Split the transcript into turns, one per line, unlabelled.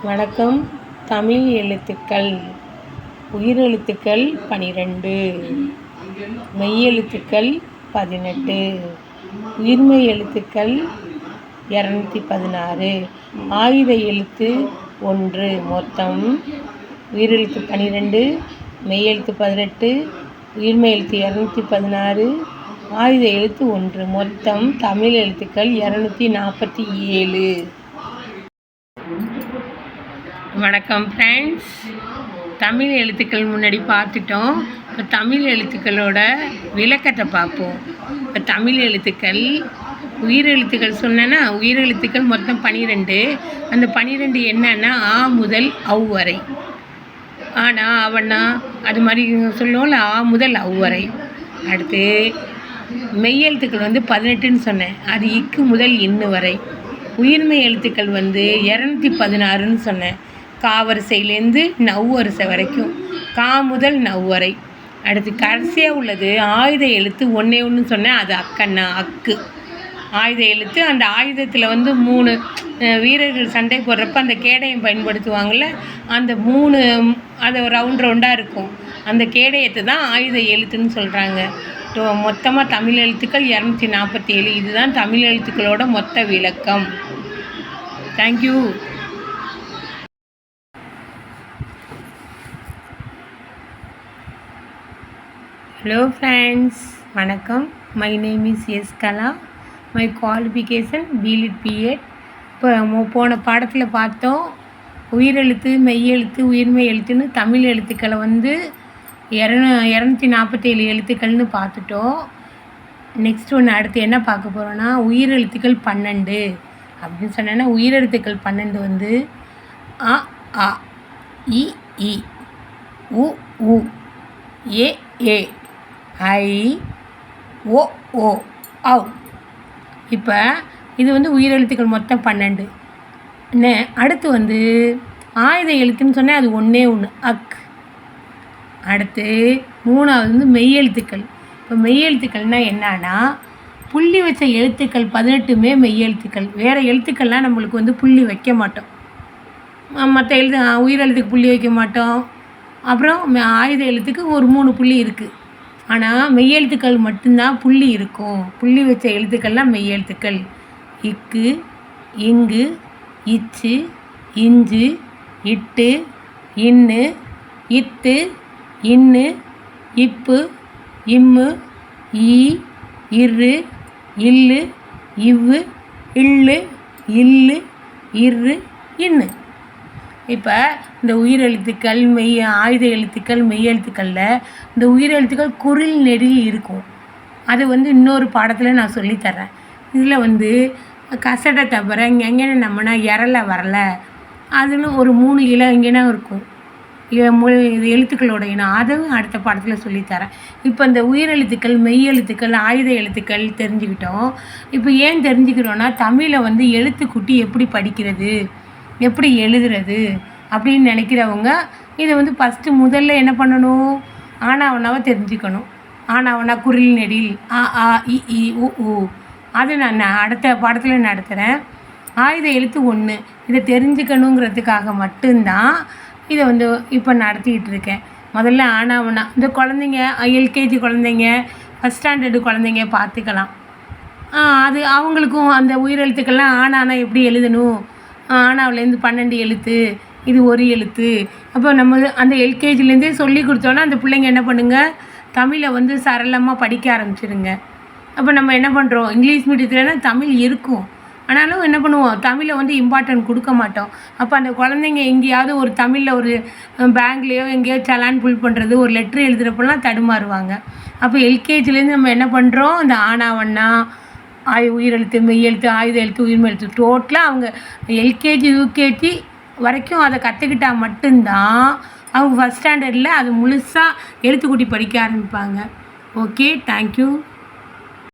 வணக்கம். தமிழ் எழுத்துக்கள். உயிரெழுத்துக்கள் 12, மெய்யெழுத்துக்கள் 18, உயிர்மெய் எழுத்துக்கள் 216, ஆயுத எழுத்து 1. மொத்தம் உயிரெழுத்து 12, மெய்யெழுத்து 18, உயிர்மெய் எழுத்து 216, ஆயுத எழுத்து 1. மொத்தம் தமிழ் எழுத்துக்கள் 247. வணக்கம் ஃப்ரெண்ட்ஸ். தமிழ் எழுத்துக்கள் முன்னாடி பார்த்துட்டோம். இப்போ தமிழ் எழுத்துக்களோட விளக்கத்தை பார்ப்போம். இப்போ தமிழ் எழுத்துக்கள் உயிரெழுத்துக்கள் சொன்னேன்னா, உயிரெழுத்துக்கள் மொத்தம் 12. அந்த 12 என்னன்னா ஆ முதல் அவ் வரை. ஆனா அவனா அது மாதிரி சொல்லுவோம்ல, ஆ முதல் அவ் வரை. அடுத்து மெய்யெழுத்துக்கள் 18ன்னு சொன்னேன். அது இக்கு முதல் இன்னு வரை. உயிர்மெய் எழுத்துக்கள் 216ன்னு சொன்னேன். கா வரிசையிலேருந்து நவ் வரிசை வரைக்கும், கா முதல் நவ் வரை. அடுத்து கடைசியாக உள்ளது ஆயுத எழுத்து 1 சொன்னேன். அது அக்கண்ணா, அக்கு ஆயுத எழுத்து. அந்த ஆயுதத்தில் 3 வீரர்கள் சண்டை போடுறப்ப அந்த கேடயம் பயன்படுத்துவாங்கள்ல, அந்த 3 அது ரவுண்டாக இருக்கும். அந்த கேடயத்தை தான் ஆயுத எழுத்துன்னு சொல்கிறாங்க. மொத்தமாக தமிழ் எழுத்துக்கள் 247. இதுதான் தமிழ் எழுத்துக்களோட மொத்த விளக்கம். தேங்க்யூ. ஹலோ ஃப்ரெண்ட்ஸ், வணக்கம். My name is S Kala. My qualification BLit BEd. இப்போ போன பாடத்தில் பார்த்தோம், உயிரெழுத்து, மெய்யெழுத்து, உயிர்மெய் எழுத்துன்னு தமிழ் எழுத்துக்களை 247 எழுத்துக்கள்னு பார்த்துட்டோம். நெக்ஸ்ட் ஒன்று அடுத்து என்ன பார்க்க போகிறோன்னா, உயிரெழுத்துக்கள் 12 அப்படின்னு சொன்னேன்னா, உயிரெழுத்துக்கள் 12 அ ஆ இ ஈ உ ஊ ஏ ஏ ஐ ஓ ஓ ஔ. இப்போ இது உயிரெழுத்துக்கள் மொத்தம் 12. அடுத்து ஆயுத எழுத்துன்னு சொன்னால் அது 1 அக். அடுத்து 3வது மெய்யெழுத்துக்கள். இப்போ மெய்யெழுத்துக்கள்னால் என்னன்னா, புள்ளி வச்ச எழுத்துக்கள் 18மே மெய்யெழுத்துக்கள். வேறு எழுத்துக்கள்லாம் நம்மளுக்கு புள்ளி வைக்க மாட்டோம். மற்ற உயிரெழுத்துக்கு புள்ளி வைக்க மாட்டோம். அப்புறம் ஆயுத எழுத்துக்கு ஒரு 3 புள்ளி இருக்குது. ஆனால் மெய்யெழுத்துக்கள் மட்டும்தான் புள்ளி இருக்கும். புள்ளி வச்ச எழுத்துக்கள்லாம் மெய்யெழுத்துக்கள். இக்கு, இங்கு, இச்சு, இஞ்சு, இட்டு, இன்னு, இத்து, இன்னு, இப்பு, இம்மு, ஈ, இரு, இல்லு, இவ்வு, இல்லு, இல்லு, இரு, இன்னு. இப்போ இந்த உயிரெழுத்துக்கள், ஆயுத எழுத்துக்கள், மெய்யெழுத்துக்களில் இந்த உயிரெழுத்துக்கள் குறில் நெடில் இருக்கும். அது இன்னொரு பாடத்தில் நான் சொல்லித்தரேன். இதில் கசடை தவிர எங்கேன நம்மனா எறல வரல அதுன்னு ஒரு 3 இங்கேனா இருக்கும். இது எழுத்துக்களோட இனம். அதுவும் அடுத்த பாடத்தில் சொல்லித்தரேன். இப்போ இந்த உயிரெழுத்துக்கள், மெய்யெழுத்துக்கள், ஆயுத எழுத்துக்கள் தெரிஞ்சுக்கிட்டோம். இப்போ ஏன் தெரிஞ்சுக்கிறோன்னா, தமிழை எழுத்துக்கூட்டி எப்படி படிக்கிறது, எப்படி எழுதுறது அப்படின்னு நினைக்கிறவங்க இதை முதல்ல என்ன பண்ணணும், ஆனாவனாவை தெரிஞ்சுக்கணும். ஆனாவனா, குறில் நெடில், ஆ ஆ இ ஈ உ ஊ. அது நான் அடுத்த பாடத்தில் நடத்துகிறேன். ஆயுத எழுத்து 1 இதை தெரிஞ்சுக்கணுங்கிறதுக்காக மட்டும்தான் இதை இப்போ நடத்திக்கிட்டு இருக்கேன். முதல்ல ஆனாவனா இந்த குழந்தைங்க, எல்கேஜி குழந்தைங்க, ஃபஸ்ட் ஸ்டாண்டர்டு குழந்தைங்க பார்த்துக்கலாம். அது அவங்களுக்கும் அந்த உயிரெழுத்துக்கள்லாம் ஆனானா எப்படி எழுதணும், ஆனாவிலேருந்து 12 எழுத்து, இது ஒரு எழுத்து. அப்போ நம்ம அந்த எல்கேஜிலேருந்தே சொல்லி கொடுத்தோன்னா அந்த பிள்ளைங்க என்ன பண்ணுங்க, தமிழை சரளமாக படிக்க ஆரம்பிச்சிருங்க. அப்போ நம்ம என்ன பண்ணுறோம், இங்கிலீஷ் மீடியத்துலனா தமிழ் இருக்கும், ஆனாலும் என்ன பண்ணுவோம், தமிழை இம்பார்ட்டன்ட் கொடுக்க மாட்டோம். அப்போ அந்த குழந்தைங்க எங்கேயாவது ஒரு தமிழில் ஒரு பேங்க்லேயோ எங்கேயோ சலான் ஃபுல் பண்ணுறது, ஒரு லெட்ரு எழுதுகிறப்பெல்லாம் தடுமாறுவாங்க. அப்போ எல்கேஜிலேருந்து நம்ம என்ன பண்ணுறோம், இந்த ஆனாவண்ணா, உயிரெழுத்து, மெய்யெழுத்து, ஆயுத எழுத்து, உயிர்மெய் எழுத்து டோட்டலாக அவங்க எல்கேஜி யூகேஜி வரைக்கும் அதை கற்றுக்கிட்டால் மட்டும்தான் அவங்க ஃபஸ்ட் ஸ்டாண்டர்டில் அது முழுசாக எழுத்துக்கூட்டி படிக்க ஆரம்பிப்பாங்க. Okay, thank you.